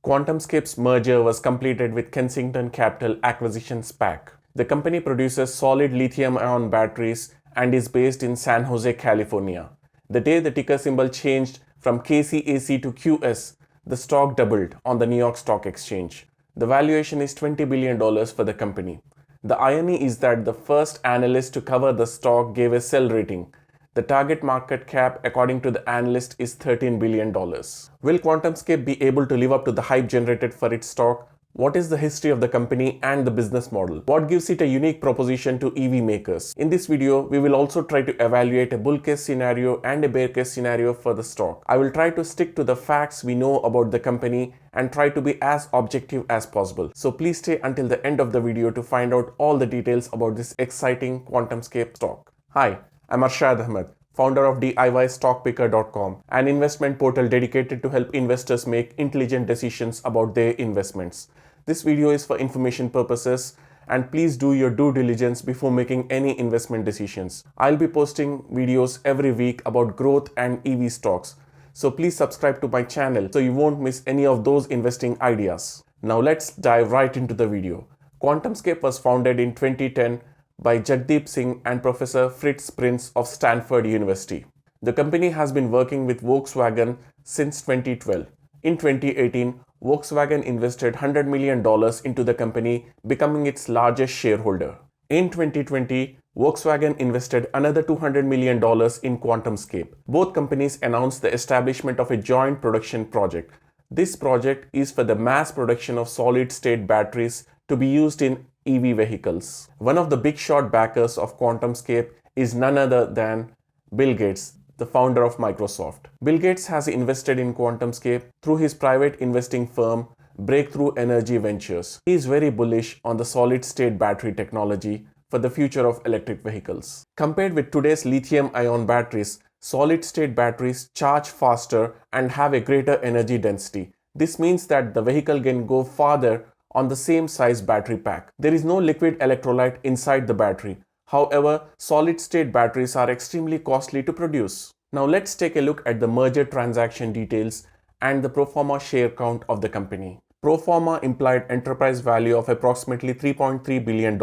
QuantumScape's merger was completed with Kensington Capital Acquisition SPAC. The company produces solid lithium-ion batteries and is based in San Jose, California. The day the ticker symbol changed from KCAC to QS, the stock doubled on the New York Stock Exchange. The valuation is $20 billion for the company. The irony is that the first analyst to cover the stock gave a sell rating. The target market cap, according to the analyst, is $13 billion. Will QuantumScape be able to live up to the hype generated for its stock? What is the history of the company and the business model? What gives it a unique proposition to EV makers? In this video, we will also try to evaluate a bull case scenario and a bear case scenario for the stock. I will try to stick to the facts we know about the company and try to be as objective as possible. So please stay until the end of the video to find out all the details about this exciting QuantumScape stock. Hi, I'm Arshad Ahmed, founder of DIYstockpicker.com, an investment portal dedicated to help investors make intelligent decisions about their investments. This video is for information purposes, and please do your due diligence before making any investment decisions. I'll be posting videos every week about growth and EV stocks, so please subscribe to my channel so you won't miss any of those investing ideas. Now let's dive right into the video. QuantumScape was founded in 2010 by Jagdeep Singh and Professor Fritz Prinz of Stanford University. The company has been working with Volkswagen since 2012. In 2018, Volkswagen invested $100 million into the company, becoming its largest shareholder. In 2020, Volkswagen invested another $200 million in QuantumScape. Both companies announced the establishment of a joint production project. This project is for the mass production of solid-state batteries to be used in EV vehicles. One of the big shot backers of QuantumScape is none other than Bill Gates, the founder of Microsoft. Bill Gates has invested in QuantumScape through his private investing firm, Breakthrough Energy Ventures. He is very bullish on the solid-state battery technology for the future of electric vehicles. Compared with today's lithium-ion batteries, solid-state batteries charge faster and have a greater energy density. This means that the vehicle can go farther on the same size battery pack. There is no liquid electrolyte inside the battery. However, solid-state batteries are extremely costly to produce. Now let's take a look at the merger transaction details and the pro forma share count of the company. Pro forma implied enterprise value of approximately $3.3 billion.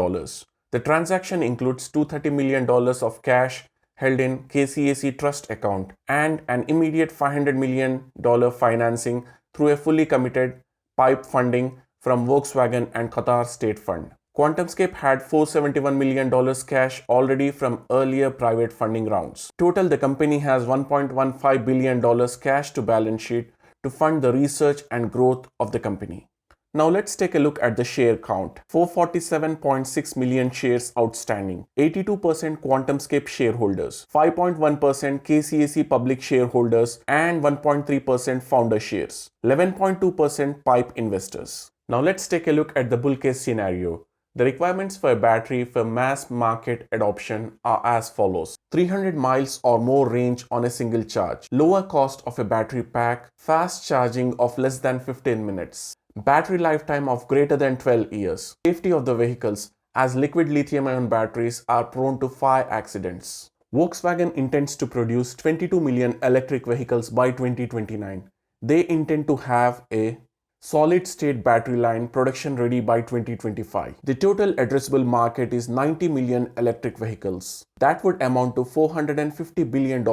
The transaction includes $230 million of cash held in KCAC trust account and an immediate $500 million financing through a fully committed PIPE funding from Volkswagen and Qatar State Fund. QuantumScape had $471 million cash already from earlier private funding rounds. Total, the company has $1.15 billion cash to balance sheet to fund the research and growth of the company. Now let's take a look at the share count. 447.6 million shares outstanding, 82% QuantumScape shareholders, 5.1% KCAC public shareholders, and 1.3% founder shares, 11.2% PIPE investors. Now let's take a look at the bull case scenario. The requirements for a battery for mass market adoption are as follows. 300 miles or more range on a single charge, lower cost of a battery pack, fast charging of less than 15 minutes, battery lifetime of greater than 12 years, safety of the vehicles as liquid lithium-ion batteries are prone to fire accidents. Volkswagen intends to produce 22 million electric vehicles by 2029. They intend to have a solid-state battery line production ready by 2025. The total addressable market is 90 million electric vehicles. That would amount to $450 billion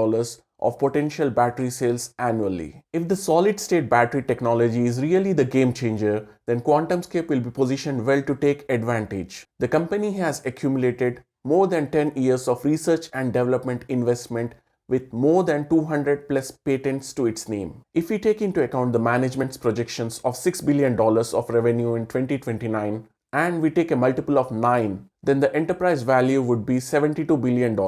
of potential battery sales annually. If the solid-state battery technology is really the game changer, then QuantumScape will be positioned well to take advantage. The company has accumulated more than 10 years of research and development investment with more than 200 plus patents to its name. If we take into account the management's projections of $6 billion of revenue in 2029 and we take a multiple of 9, then the enterprise value would be $72 billion.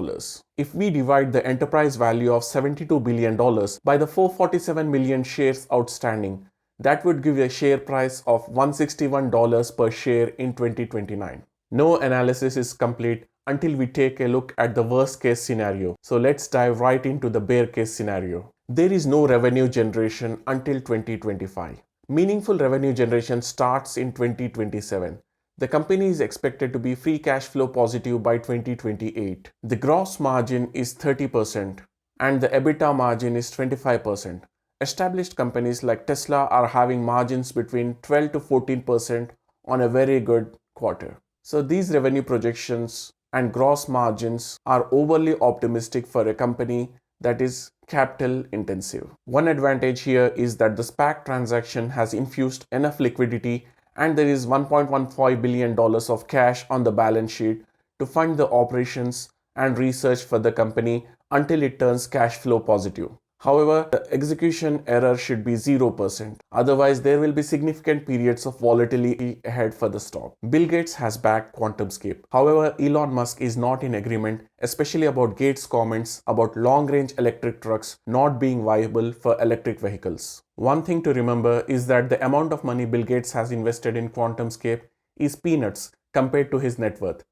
If we divide the enterprise value of $72 billion by the 447 million shares outstanding, that would give a share price of $161 per share in 2029. No analysis is complete until we take a look at the worst case scenario. So let's dive right into the bear case scenario. There is no revenue generation until 2025. Meaningful revenue generation starts in 2027. The company is expected to be free cash flow positive by 2028. The gross margin is 30% and the EBITDA margin is 25%. Established companies like Tesla are having margins between 12 to 14% on a very good quarter. So these revenue projections and gross margins are overly optimistic for a company that is capital intensive. One advantage here is that the SPAC transaction has infused enough liquidity and there is $1.15 billion of cash on the balance sheet to fund the operations and research for the company until it turns cash flow positive. However, the execution error should be 0%. Otherwise, there will be significant periods of volatility ahead for the stock. Bill Gates has backed QuantumScape. However, Elon Musk is not in agreement, especially about Gates' comments about long-range electric trucks not being viable for electric vehicles. One thing to remember is that the amount of money Bill Gates has invested in QuantumScape is peanuts compared to his net worth.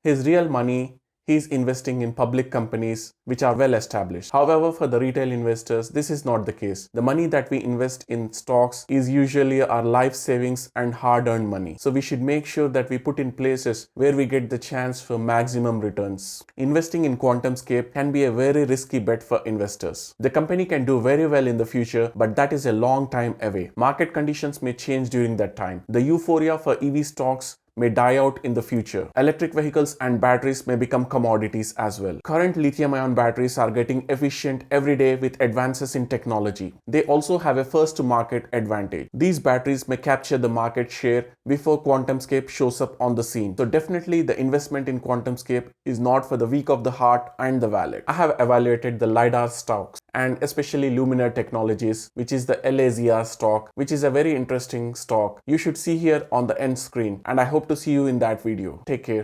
His real money he's investing in public companies which are well established. However, for the retail investors, this is not the case. The money that we invest in stocks is usually our life savings and hard-earned money. So we should make sure that we put in places where we get the chance for maximum returns. Investing in QuantumScape can be a very risky bet for investors. The company can do very well in the future, but that is a long time away. Market conditions may change during that time. The euphoria for EV stocks may die out in the future. Electric vehicles and batteries may become commodities as well. Current lithium-ion batteries are getting efficient every day with advances in technology. They also have a first-to-market advantage. These batteries may capture the market share before QuantumScape shows up on the scene. So definitely the investment in QuantumScape is not for the weak of the heart and the wallet. I have evaluated the LiDAR stocks and especially Luminar Technologies, which is the LAZR stock, which is a very interesting stock. You should see here on the end screen, and I hope to see you in that video. Take care.